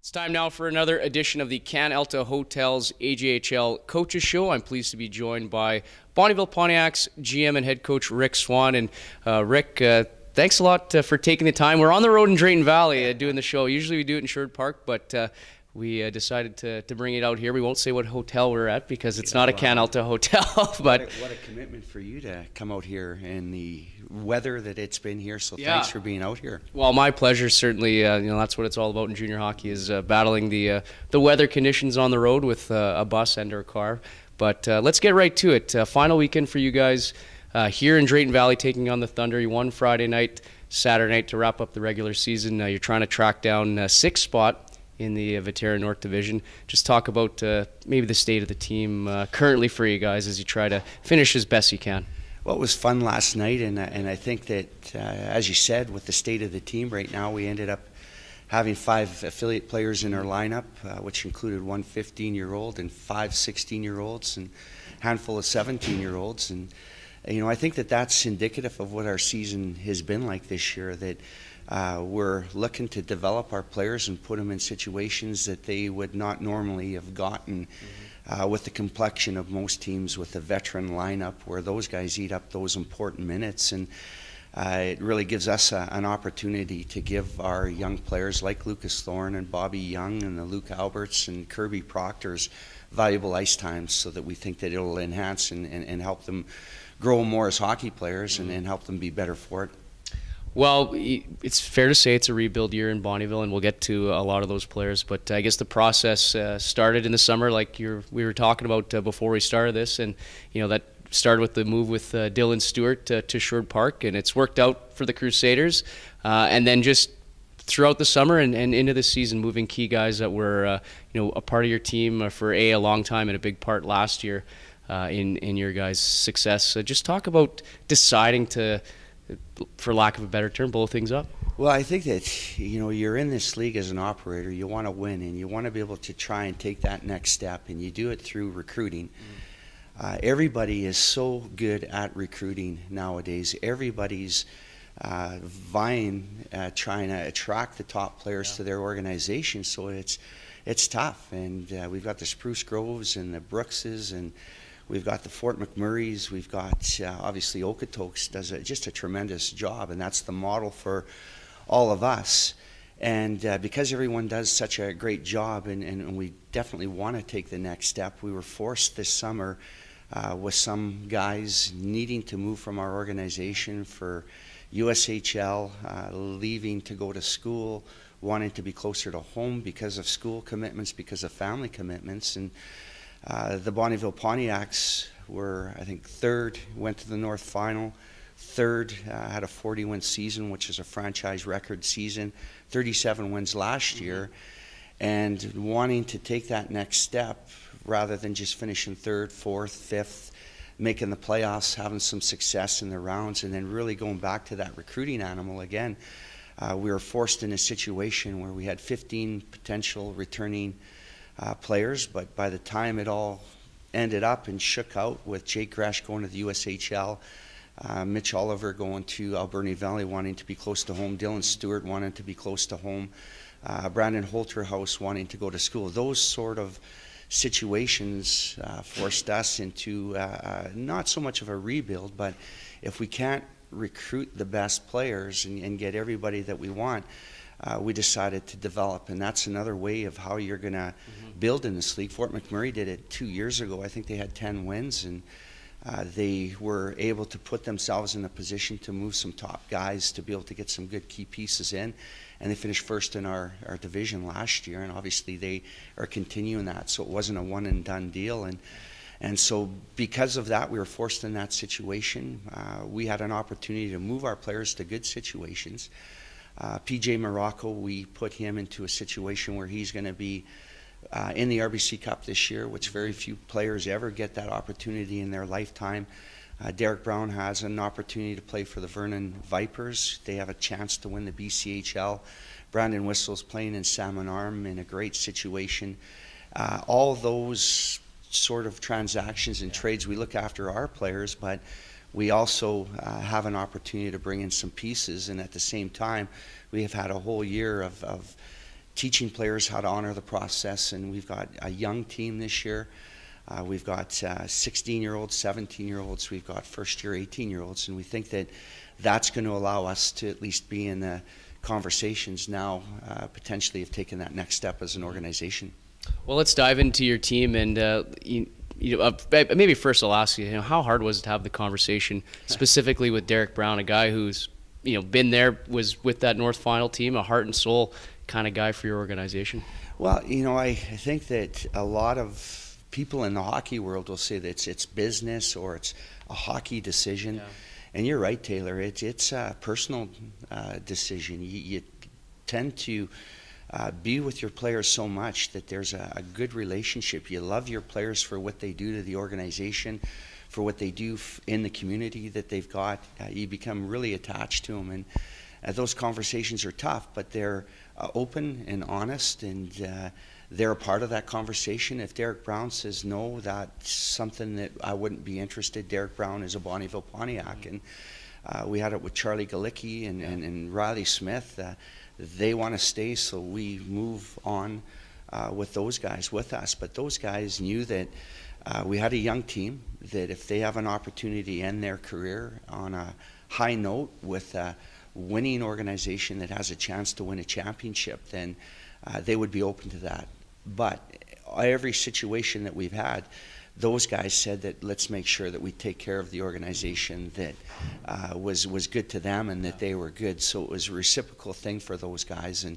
It's time now for another edition of the Canalta Hotels AJHL Coaches Show. I'm pleased to be joined by Bonnyville Pontiacs GM and head coach Rick Swan. And Rick, thanks a lot for taking the time. We're on the road in Drayton Valley doing the show. Usually we do it in Sherwood Park, but we decided to bring it out here. We won't say what hotel we're at because it's not a Canalta hotel. But what a commitment for you to come out here in the weather that it's been here. So thanks for being out here. Well, my pleasure. Certainly, that's what it's all about in junior hockey is battling the weather conditions on the road with a bus and or a car. But let's get right to it. Final weekend for you guys here in Drayton Valley, taking on the Thunder. You won Friday night, Saturday night to wrap up the regular season. You're trying to track down sixth spot in the Viterra North Division. Just talk about maybe the state of the team currently for you guys as you try to finish as best you can. Well, it was fun last night, and I think that, as you said, with the state of the team right now, we ended up having 5 affiliate players in our lineup, which included one 15-year-old and 5 16-year-olds and a handful of 17-year-olds. And, I think that that's indicative of what our season has been like this year, that we're looking to develop our players and put them in situations that they would not normally have gotten with the complexion of most teams with a veteran lineup where those guys eat up those important minutes. And it really gives us an opportunity to give our young players like Lucas Thorne and Bobby Young and the Luke Alberts and Kirby Proctors valuable ice times, so that we think that it'll enhance and help them grow more as hockey players and help them be better for it. Well, it's fair to say it's a rebuild year in Bonnyville, and we'll get to a lot of those players. But I guess the process started in the summer, like we were talking about before we started this, and that started with the move with Dylan Stewart to Sherwood Park, and it's worked out for the Crusaders. And then just throughout the summer and into the season, moving key guys that were a part of your team for a long time and a big part last year in your guys' success. So just talk about deciding to, for lack of a better term, blow things up. Well, I think that, you're in this league as an operator. You want to win, and you want to be able to try and take that next step, and you do it through recruiting. Everybody is so good at recruiting nowadays. Everybody's vying, trying to attract the top players to their organization, so it's tough. And we've got the Spruce Groves and the Brookses, and we've got the Fort McMurrays. We've got, obviously, Okotoks does just a tremendous job, and that's the model for all of us. And because everyone does such a great job, and we definitely want to take the next step, we were forced this summer with some guys needing to move from our organization for USHL, leaving to go to school, wanting to be closer to home because of school commitments, because of family commitments. And the Bonnyville Pontiacs were, I think, 3rd, went to the North Final, 3rd, had a 40-win season, which is a franchise record season, 37 wins last year, and wanting to take that next step rather than just finishing 3rd, 4th, 5th, making the playoffs, having some success in the rounds, and then really going back to that recruiting animal again. We were forced in a situation where we had 15 potential returning players, but by the time it all ended up and shook out with Jake Gresh going to the USHL, Mitch Oliver going to Alberni Valley wanting to be close to home, Dylan Stewart wanting to be close to home, Brandon Holterhouse wanting to go to school. Those sort of situations forced us into not so much of a rebuild, but if we can't recruit the best players and get everybody that we want, we decided to develop, and that's another way of how you're going to build in this league. Fort McMurray did it 2 years ago. I think they had 10 wins, and they were able to put themselves in a position to move some top guys to be able to get some good key pieces in, and they finished first in our division last year, and obviously they are continuing that, so it wasn't a one-and-done deal. And so because of that, we were forced in that situation. We had an opportunity to move our players to good situations. PJ Morocco, we put him into a situation where he's going to be in the RBC Cup this year, which very few players ever get that opportunity in their lifetime. Derek Brown has an opportunity to play for the Vernon Vipers. They have a chance to win the BCHL. Brandon Whistle's playing in Salmon Arm in a great situation. All those sort of transactions and trades, we look after our players, but we also have an opportunity to bring in some pieces, and at the same time, we have had a whole year of teaching players how to honor the process. And we've got a young team this year. We've got 16-year-olds, 17-year-olds. We've got first-year 18-year-olds. And we think that that's going to allow us to at least be in the conversations now, potentially of taking that next step as an organization. Well, let's dive into your team. And maybe first I'll ask you, how hard was it to have the conversation specifically with Derek Brown, a guy who's been there, was with that North Final team, a heart and soul kind of guy for your organization? Well, I think that a lot of people in the hockey world will say that it's business or it's a hockey decision. Yeah. And you're right, Taylor. It's a personal decision. You tend to be with your players so much that there's a good relationship. You love your players for what they do to the organization, for what they do in the community that they've got. You become really attached to them. And those conversations are tough, but they're open and honest, and they're a part of that conversation. If Derek Brown says no, that's something that I wouldn't be interested. Derek Brown is a Bonnyville Pontiac, and we had it with Charlie Galicki and Riley Smith. They want to stay, so we move on with those guys with us. But those guys knew that we had a young team, that if they have an opportunity to end their career on a high note with a winning organization that has a chance to win a championship, then they would be open to that. But every situation that we've had, those guys said that let's make sure that we take care of the organization that was good to them and that they were good. So it was a reciprocal thing for those guys. And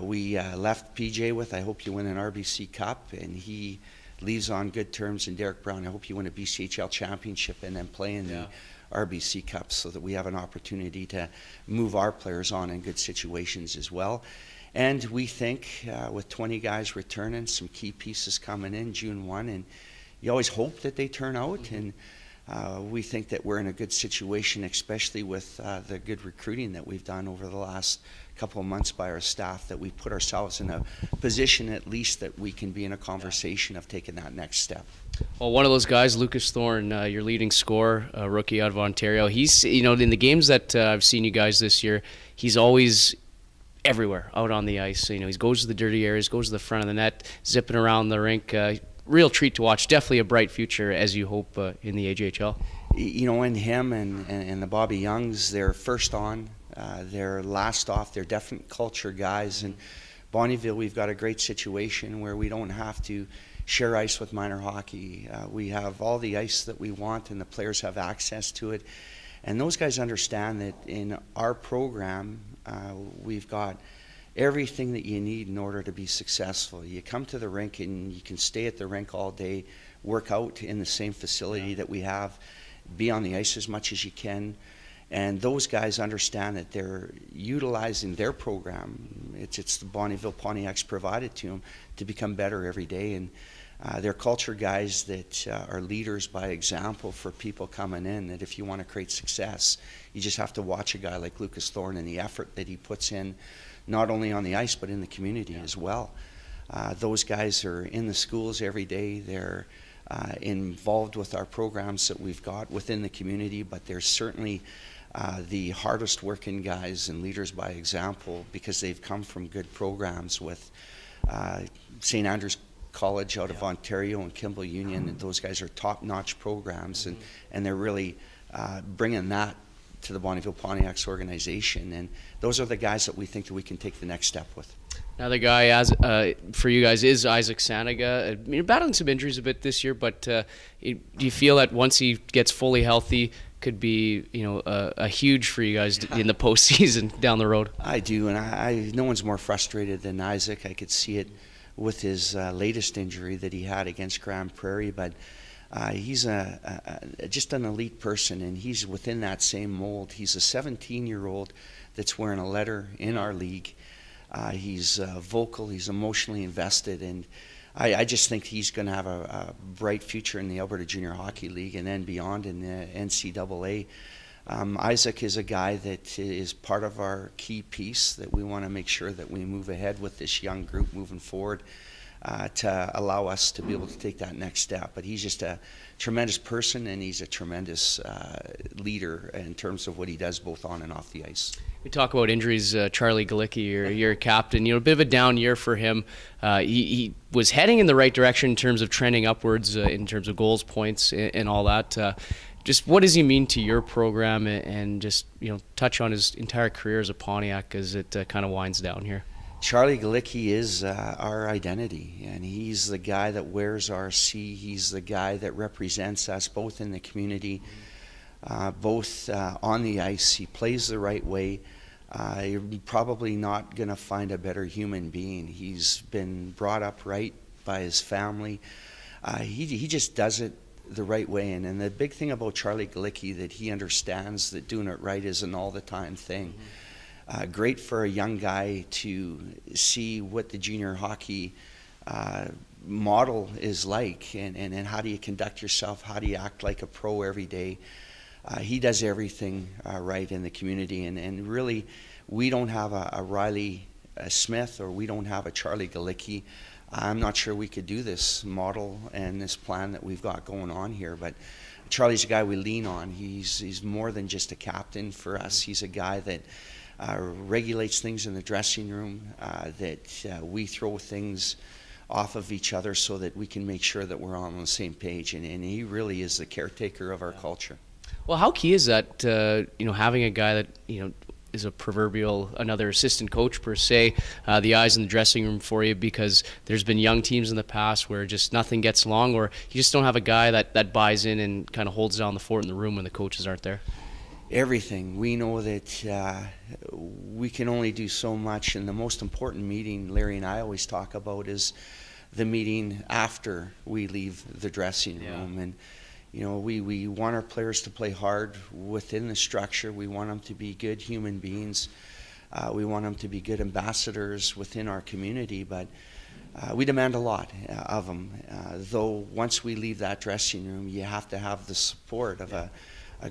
we left PJ with, I hope you win an RBC Cup, and he leaves on good terms. And Derek Brown, I hope you win a BCHL championship and then play in the RBC Cup, so that we have an opportunity to move our players on in good situations as well. And we think with 20 guys returning, some key pieces coming in June 1, and you always hope that they turn out. And we think that we're in a good situation, especially with the good recruiting that we've done over the last couple of months by our staff, that we put ourselves in a position at least that we can be in a conversation of taking that next step. Well, one of those guys, Lucas Thorne, your leading scorer, rookie out of Ontario, he's, in the games that I've seen you guys this year, he's always everywhere out on the ice. He goes to the dirty areas, goes to the front of the net, zipping around the rink. Real treat to watch. Definitely a bright future, as you hope, in the AJHL. And him and the Bobby Youngs, they're first on, they're last off. They're definite culture guys. And Bonnyville, we've got a great situation where we don't have to share ice with minor hockey. We have all the ice that we want, and the players have access to it. And those guys understand that in our program, we've got everything that you need in order to be successful. You come to the rink and you can stay at the rink all day, work out in the same facility that we have, be on the ice as much as you can. And those guys understand that they're utilizing their program. It's the Bonnyville Pontiacs provided to them to become better every day. And they're culture guys that are leaders by example for people coming in, that if you want to create success, you just have to watch a guy like Lucas Thorne and the effort that he puts in, not only on the ice but in the community as well. Those guys are in the schools every day. They're involved with our programs that we've got within the community, but they're certainly the hardest working guys and leaders by example, because they've come from good programs with St. Andrews College out of Ontario and Kimball Union, and those guys are top-notch programs, and they're really bringing that to the Bonnyville Pontiacs organization, and those are the guys that we think that we can take the next step with. Another guy for you guys is Isaac Sanaga. Battling some injuries a bit this year, but do you feel that once he gets fully healthy, could be a huge for you guys in the postseason down the road? I do, and no one's more frustrated than Isaac. I could see it with his latest injury that he had against Grand Prairie, but he's just an elite person, and he's within that same mold. He's a 17-year-old that's wearing a letter in our league. He's vocal, he's emotionally invested, and I just think he's going to have a bright future in the Alberta Junior Hockey League and then beyond in the NCAA. Isaac is a guy that is part of our key piece that we want to make sure that we move ahead with this young group moving forward. to allow us to be able to take that next step. But he's just a tremendous person, and he's a tremendous leader in terms of what he does both on and off the ice. We talk about injuries. Charlie Galicki, your captain, a bit of a down year for him. He was heading in the right direction in terms of trending upwards in terms of goals, points, and all that. Just what does he mean to your program, and just touch on his entire career as a Pontiac as it kind of winds down here? Charlie Galicki is our identity, and he's the guy that wears our C. He's the guy that represents us both in the community, both on the ice. He plays the right way. You're probably not going to find a better human being. He's been brought up right by his family. He just does it the right way. And the big thing about Charlie Galicki, that he understands that doing it right is an all-the-time thing. Great for a young guy to see what the junior hockey model is like, and how do you conduct yourself, how do you act like a pro every day. He does everything right in the community, and really we don't have a Riley Smith, or we don't have a Charlie Galicki. I'm not sure we could do this model and this plan that we've got going on here, but Charlie's a guy we lean on. He's more than just a captain for us. He's a guy that regulates things in the dressing room, that we throw things off of each other so that we can make sure that we're on the same page, and he really is the caretaker of our culture. Well, how key is that, having a guy that, is a proverbial another assistant coach per se, the eyes in the dressing room for you, because there's been young teams in the past where just nothing gets along, or you just don't have a guy that buys in and kind of holds down the fort in the room when the coaches aren't there? Everything. We know that we can only do so much, and the most important meeting Larry and I always talk about is the meeting after we leave the dressing room. And we want our players to play hard within the structure. We want them to be good human beings. We want them to be good ambassadors within our community, but we demand a lot of them. Though once we leave that dressing room, you have to have the support of a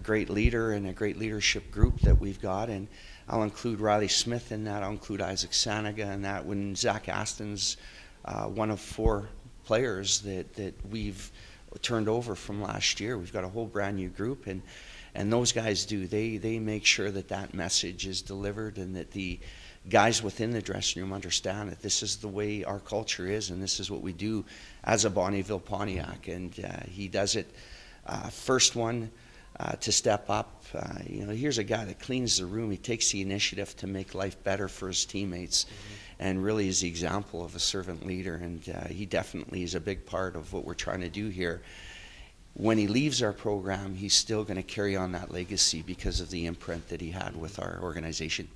great leader and a great leadership group that we've got, and I'll include Riley Smith in that. I'll include Isaac Sanaga in that. When Zach Aston's one of 4 players that we've turned over from last year. We've got a whole brand new group, and those guys they make sure that message is delivered, and that the guys within the dressing room understand that this is the way our culture is, and this is what we do as a Bonnyville Pontiac. And he does it first one to step up. Here's a guy that cleans the room. He takes the initiative to make life better for his teammates, and really is the example of a servant leader. And he definitely is a big part of what we're trying to do here. When he leaves our program, he's still going to carry on that legacy because of the imprint that he had with our organization.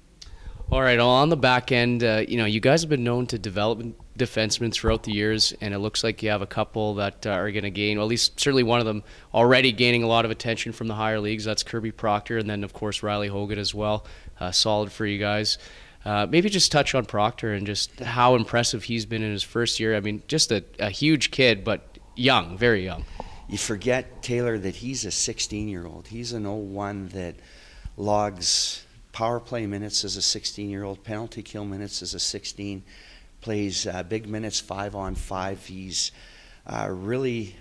All right, on the back end, you guys have been known to develop defensemen throughout the years, and it looks like you have a couple that are going to gain, well, at least certainly one of them already gaining a lot of attention from the higher leagues. That's Kirby Proctor, and then, of course, Riley Hogan as well. Solid for you guys. Maybe just touch on Proctor and just how impressive he's been in his first year. I mean, just a huge kid, but young, very young. You forget, Taylor, that he's a 16-year-old. He's an 01 that logs power play minutes as a 16-year-old, penalty kill minutes as a 16, plays big minutes 5-on-5. He's really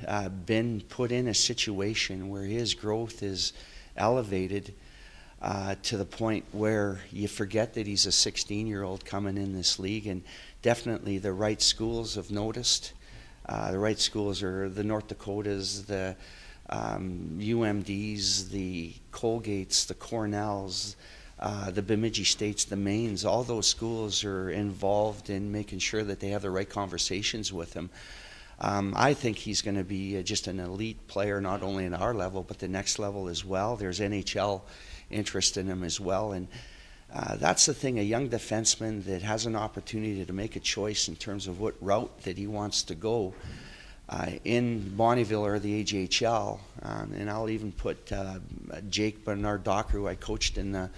been put in a situation where his growth is elevated to the point where you forget that he's a 16-year-old coming in this league. And definitely the right schools have noticed. The right schools are the North Dakotas, the UMDs, the Colgates, the Cornells, the Bemidji States, the Maines. All those schools are involved in making sure that they have the right conversations with him. I think he's going to be just an elite player, not only at our level, but the next level as well. There's NHL interest in him as well. And that's the thing, a young defenseman that has an opportunity to make a choice in terms of what route that he wants to go in Bonnyville or the AJHL. And I'll even put Jake Bernard-Docker, who I coached in the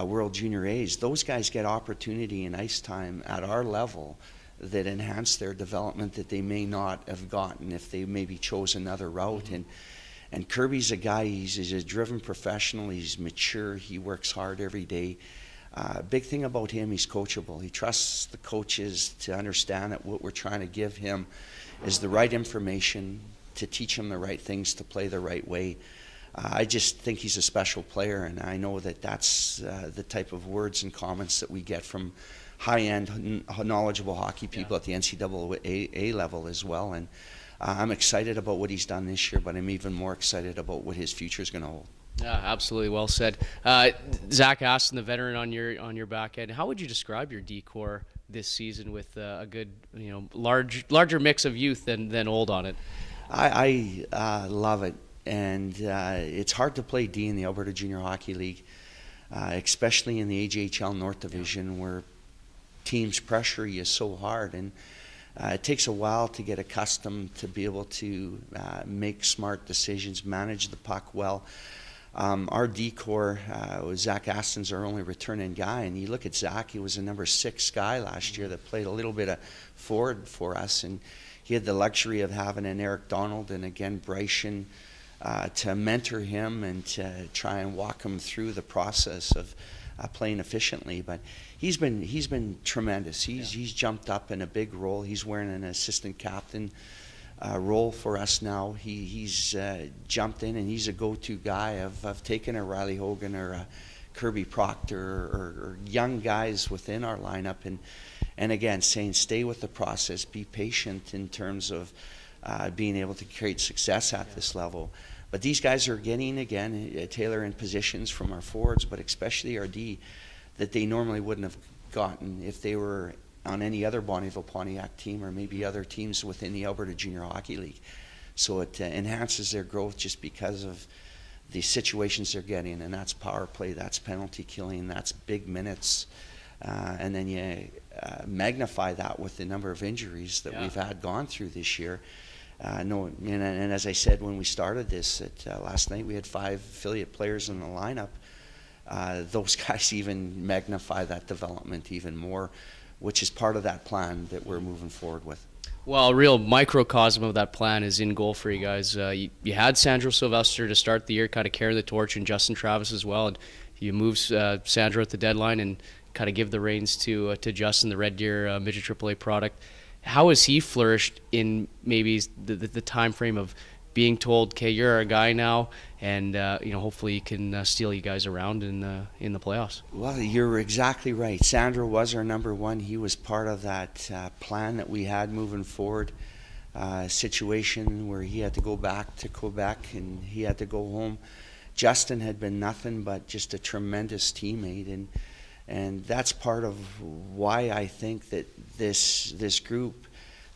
World Junior A's. Those guys get opportunity and ice time at our level that enhance their development that they may not have gotten if they maybe chose another route. And Kirby's a guy, he's a driven professional, he's mature, he works hard every day. Big thing about him, he's coachable. He trusts the coaches to understand that what we're trying to give him is the right information to teach him the right things to play the right way. I just think he's a special player, and I know that that's the type of words and comments that we get from high-end, knowledgeable hockey people at the NCAA level as well. And I'm excited about what he's done this year, but I'm even more excited about what his future is going to hold. Yeah, absolutely. Well said. Zach Aston, the veteran on your back end. How would you describe your D-core this season with a good, larger mix of youth than old on it? I love it, and it's hard to play D in the Alberta Junior Hockey League, especially in the AJHL North Division, where teams pressure you so hard, and it takes a while to get accustomed to be able to make smart decisions, manage the puck well. Our D-core, Zach Aston's our only returning guy, and you look at Zach, he was a number 6 guy last year that played a little bit of forward for us, and he had the luxury of having an Eric Donald and again Bryson to mentor him and to try and walk him through the process of playing efficiently. But he's been tremendous. He's jumped up in a big role. He's wearing an assistant captain role for us now. He's jumped in, and he's a go-to guy. I've taken a Riley Hogan or a Kirby Proctor or young guys within our lineup, and again saying stay with the process, be patient in terms of being able to create success at this level. But these guys are getting, again, Taylor in positions from our forwards, but especially our D, that they normally wouldn't have gotten if they were on any other Bonnyville Pontiac team or maybe other teams within the Alberta Junior Hockey League. So it enhances their growth just because of the situations they're getting, and that's power play, that's penalty killing, that's big minutes. And then you magnify that with the number of injuries that we've had gone through this year. And as I said when we started this, last night we had 5 affiliate players in the lineup. Those guys even magnify that development even more, which is part of that plan that we're moving forward with. Well, a real microcosm of that plan is in goal for you guys. You had Sandro Sylvester to start the year, kind of carry the torch, and Justin Travis as well. And you moved Sandro at the deadline and kind of give the reins to Justin, the Red Deer midget AAA product. How has he flourished in maybe the time frame of being told, okay, you're our guy now, and hopefully he can steal you guys around in the playoffs? Well, you're exactly right. Sandro was our number 1. He was part of that plan that we had moving forward. Situation where he had to go back to Quebec and he had to go home. Justin had been nothing but just a tremendous teammate, and that's part of why I think that this group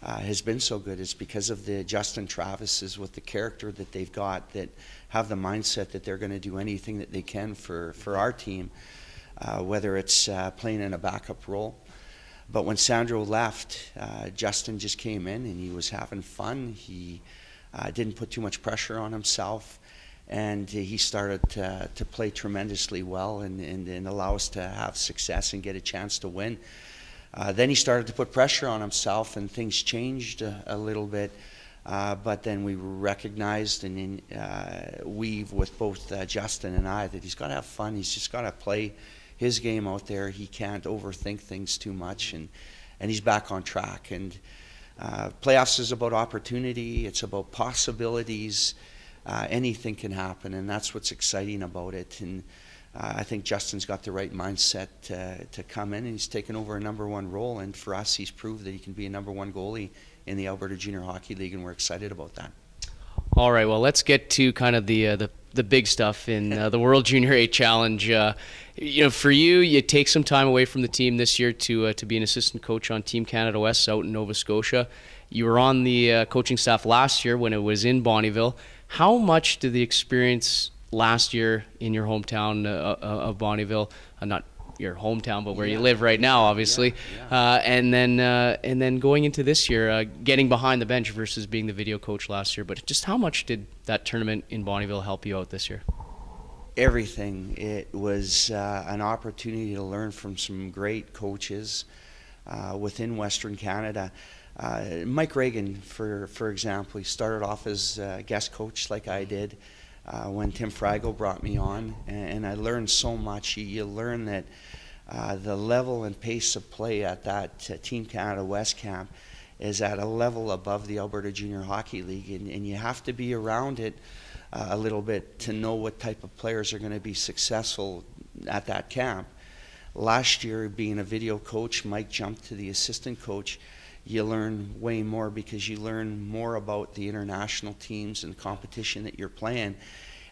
has been so good, is because of the Justin Travises with the character that they've got, that have the mindset that they're going to do anything that they can for our team, whether it's playing in a backup role. But when Sandro left, Justin just came in and he was having fun. He didn't put too much pressure on himself, and he started to play tremendously well and allow us to have success and get a chance to win. Then he started to put pressure on himself, and things changed a little bit. But then we recognized and weave with both Justin and I that he's got to have fun. He's just got to play his game out there. He can't overthink things too much, and he's back on track. And playoffs is about opportunity. It's about possibilities. Anything can happen, and that's what's exciting about it. And I think Justin's got the right mindset to come in, and he's taken over a number 1 role. And for us, he's proved that he can be a number 1 goalie in the Alberta Junior Hockey League, and we're excited about that. All right, well, let's get to kind of the big stuff in the World Junior A Challenge. For you take some time away from the team this year to be an assistant coach on Team Canada West out in Nova Scotia. You were on the coaching staff last year when it was in Bonnyville. How much did the experience last year in your hometown of Bonnyville, not your hometown, but where you live right now, obviously, and then going into this year, getting behind the bench versus being the video coach last year, but just how much did that tournament in Bonnyville help you out this year? Everything. It was an opportunity to learn from some great coaches within Western Canada. Mike Reagan, for example, he started off as a guest coach like I did when Tim Frago brought me on, and I learned so much. You learn that the level and pace of play at that Team Canada West camp is at a level above the Alberta Junior Hockey League, and you have to be around it a little bit to know what type of players are going to be successful at that camp. Last year, being a video coach, Mike jumped to the assistant coach. You learn way more because you learn more about the international teams and competition that you're playing.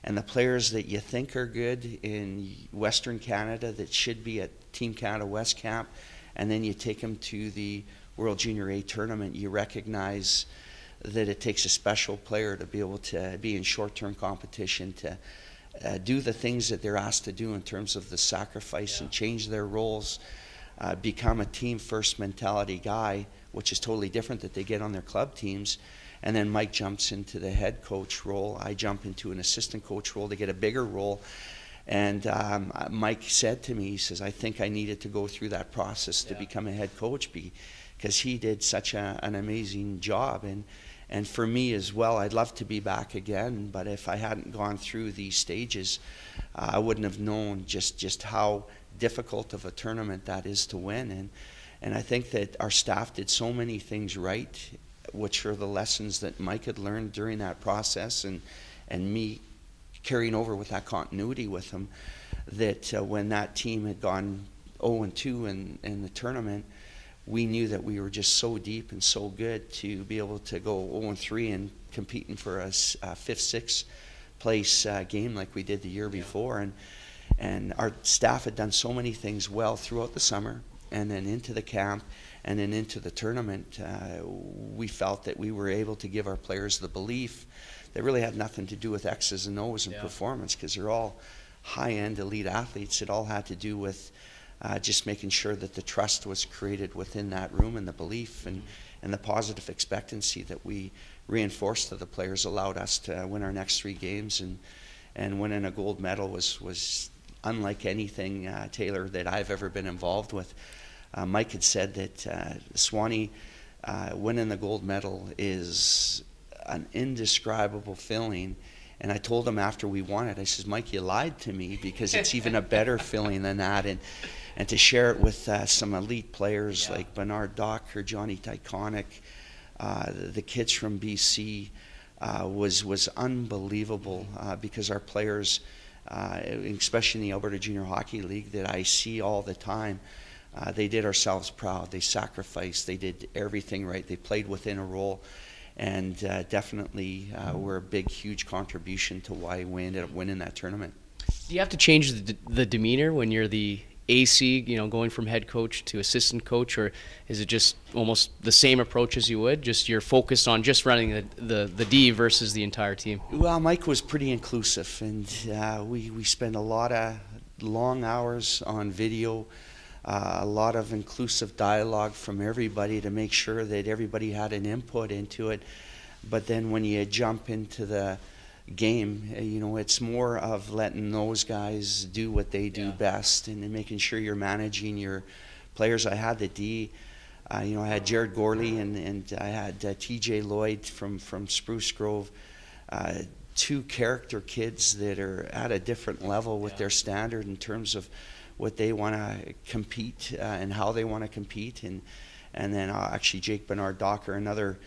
And the players that you think are good in Western Canada that should be at Team Canada West camp, and then you take them to the World Junior A tournament, you recognize that it takes a special player to be able to be in short-term competition, to do the things that they're asked to do in terms of the sacrifice and change their roles, become a team-first mentality guy, which is totally different that they get on their club teams. And then Mike jumps into the head coach role. I jump into an assistant coach role to get a bigger role. And Mike said to me, he says, I think I needed to go through that process to become a head coach because he did such an amazing job. And for me as well, I'd love to be back again, but if I hadn't gone through these stages, I wouldn't have known just how difficult of a tournament that is to win. And I think that our staff did so many things right, which are the lessons that Mike had learned during that process, and me carrying over with that continuity with him, that when that team had gone 0-2 in the tournament, we knew that we were just so deep and so good to be able to go 0-3 and competing for a 5th, 6th place game like we did the year before. And our staff had done so many things well throughout the summer, and then into the camp, and then into the tournament. We felt that we were able to give our players the belief that really had nothing to do with X's and O's and performance, because they're all high-end elite athletes. It all had to do with just making sure that the trust was created within that room, and the belief and the positive expectancy that we reinforced to the players allowed us to win our next 3 games, and winning a gold medal was unlike anything, Taylor, that I've ever been involved with. Mike had said that Swanee winning the gold medal is an indescribable feeling. And I told him after we won it, I says, Mike, you lied to me, because it's even a better feeling than that. And to share it with some elite players like Bernard Docker, Johnny Tyconic, the kids from BC, was unbelievable, because our players, especially in the Alberta Junior Hockey League that I see all the time, they did ourselves proud. They sacrificed. They did everything right. They played within a role. And definitely were a big, huge contribution to why we ended up winning that tournament. Do you have to change the demeanor when you're the AC, going from head coach to assistant coach, or is it just almost the same approach as you would? Just you're focused on just running the D versus the entire team? Well, Mike was pretty inclusive, and we spent a lot of long hours on video. A lot of inclusive dialogue from everybody to make sure that everybody had an input into it. But then when you jump into the game, it's more of letting those guys do what they do best, and then making sure you're managing your players. I had the D, I had Jared Gorley, and I had TJ Lloyd from Spruce Grove, 2 character kids that are at a different level with their standard in terms of what they want to compete and how they want to compete, and then actually Jake Bernard Docker, another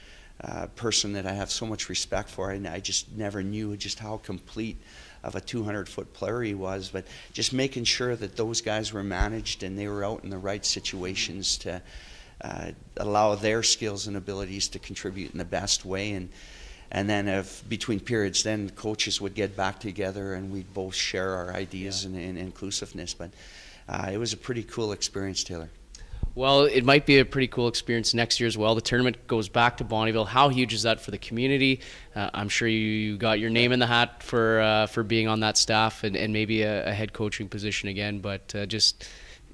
person that I have so much respect for, and I just never knew just how complete of a 200-foot player he was. But just making sure that those guys were managed and they were out in the right situations to allow their skills and abilities to contribute in the best way. And then between periods, then coaches would get back together and we'd both share our ideas and inclusiveness. But it was a pretty cool experience, Taylor. Well, it might be a pretty cool experience next year as well. The tournament goes back to Bonnyville. How huge is that for the community? I'm sure you got your name in the hat for being on that staff and maybe a head coaching position again. But just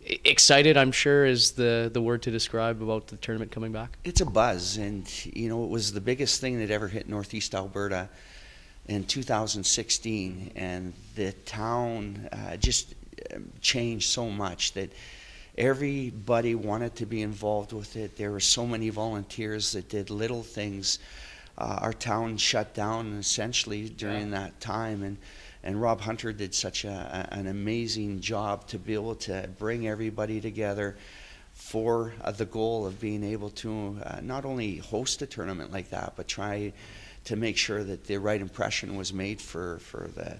excited, I'm sure, is the word to describe about the tournament coming back. It's a buzz, and it was the biggest thing that ever hit Northeast Alberta in 2016, and the town just changed so much that everybody wanted to be involved with it. There were so many volunteers that did little things. Our town shut down essentially during that time, And Rob Hunter did such an amazing job to be able to bring everybody together for the goal of being able to not only host a tournament like that, but try to make sure that the right impression was made for the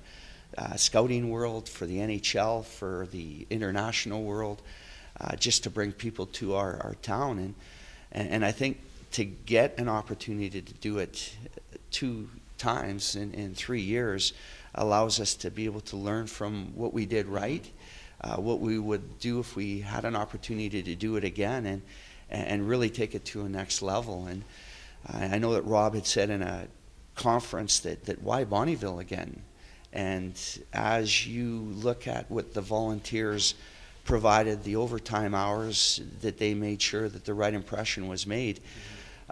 scouting world, for the NHL, for the international world, just to bring people to our town. And I think to get an opportunity to do it 2 times in 3 years allows us to be able to learn from what we did right, what we would do if we had an opportunity to do it again, and really take it to a next level. And I know that Rob had said in a conference that why Bonnyville again? And as you look at what the volunteers provided, the overtime hours, that they made sure that the right impression was made,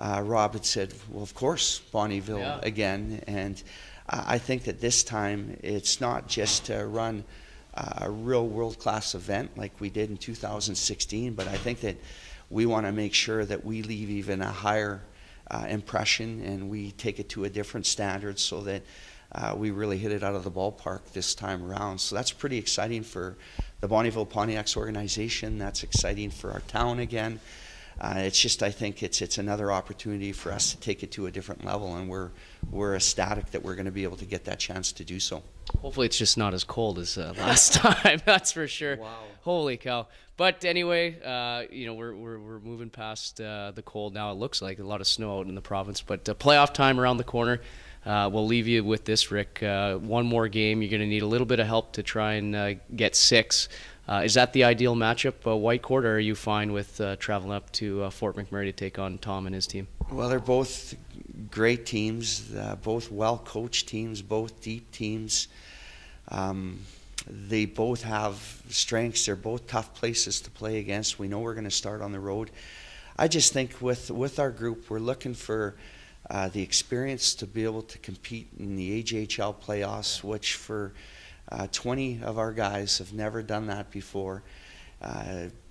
Rob had said, well, of course, Bonnyville again. And I think that this time it's not just to run a real world-class event like we did in 2016, but I think that we want to make sure that we leave even a higher impression, and we take it to a different standard so that we really hit it out of the ballpark this time around. So that's pretty exciting for the Bonnyville Pontiacs organization. That's exciting for our town again. It's just, I think it's another opportunity for us to take it to a different level, and we're ecstatic that we're going to be able to get that chance to do so. Hopefully it's just not as cold as last time, that's for sure. Wow. Holy cow. But anyway, you know, we're moving past the cold now. It looks like a lot of snow out in the province, but playoff time around the corner. We'll leave you with this, Rick. One more game. You're going to need a little bit of help to try and get 6. Is that the ideal matchup, Whitecourt, or are you fine with traveling up to Fort McMurray to take on Tom and his team? Well, they're both great teams, both well-coached teams, both deep teams. They both have strengths. They're both tough places to play against. We know we're going to start on the road. I just think with our group, we're looking for the experience to be able to compete in the AJHL playoffs, which for 20 of our guys have never done that before.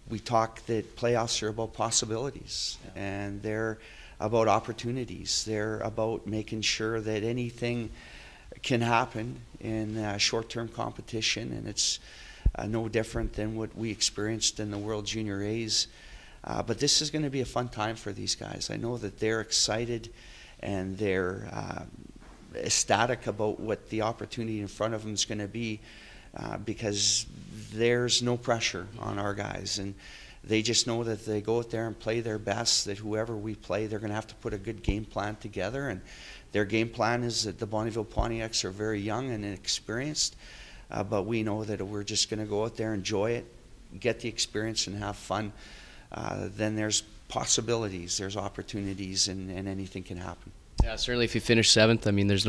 We talk that playoffs are about possibilities, and they're about opportunities. They're about making sure that anything can happen in short-term competition, and it's no different than what we experienced in the World Junior A's. But this is going to be a fun time for these guys. I know that they're excited and they're ecstatic about what the opportunity in front of them is going to be, because there's no pressure on our guys, and they just know that they go out there and play their best, that whoever we play, they're going to have to put a good game plan together. And their game plan is that the Bonnyville Pontiacs are very young and inexperienced, but we know that we're just going to go out there, enjoy it, get the experience, and have fun. Then there's possibilities, there's opportunities, and anything can happen. Yeah, certainly if you finish 7th, I mean, there's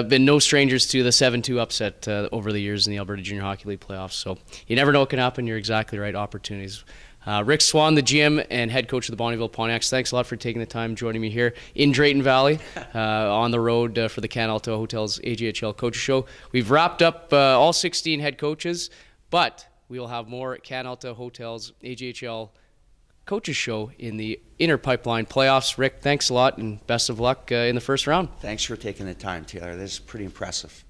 been no strangers to the 7-2 upset over the years in the Alberta Junior Hockey League playoffs. So you never know what can happen. You're exactly right. Opportunities. Rick Swan, the GM and head coach of the Bonnyville Pontiacs, thanks a lot for taking the time joining me here in Drayton Valley on the road for the Canalta Hotel's AJHL Coaches Show. We've wrapped up all 16 head coaches, but we will have more Canalta Hotel's AJHL Coaches Show in the Inner Pipeline playoffs. Rick, thanks a lot and best of luck in the first round. Thanks for taking the time, Taylor. This is pretty impressive.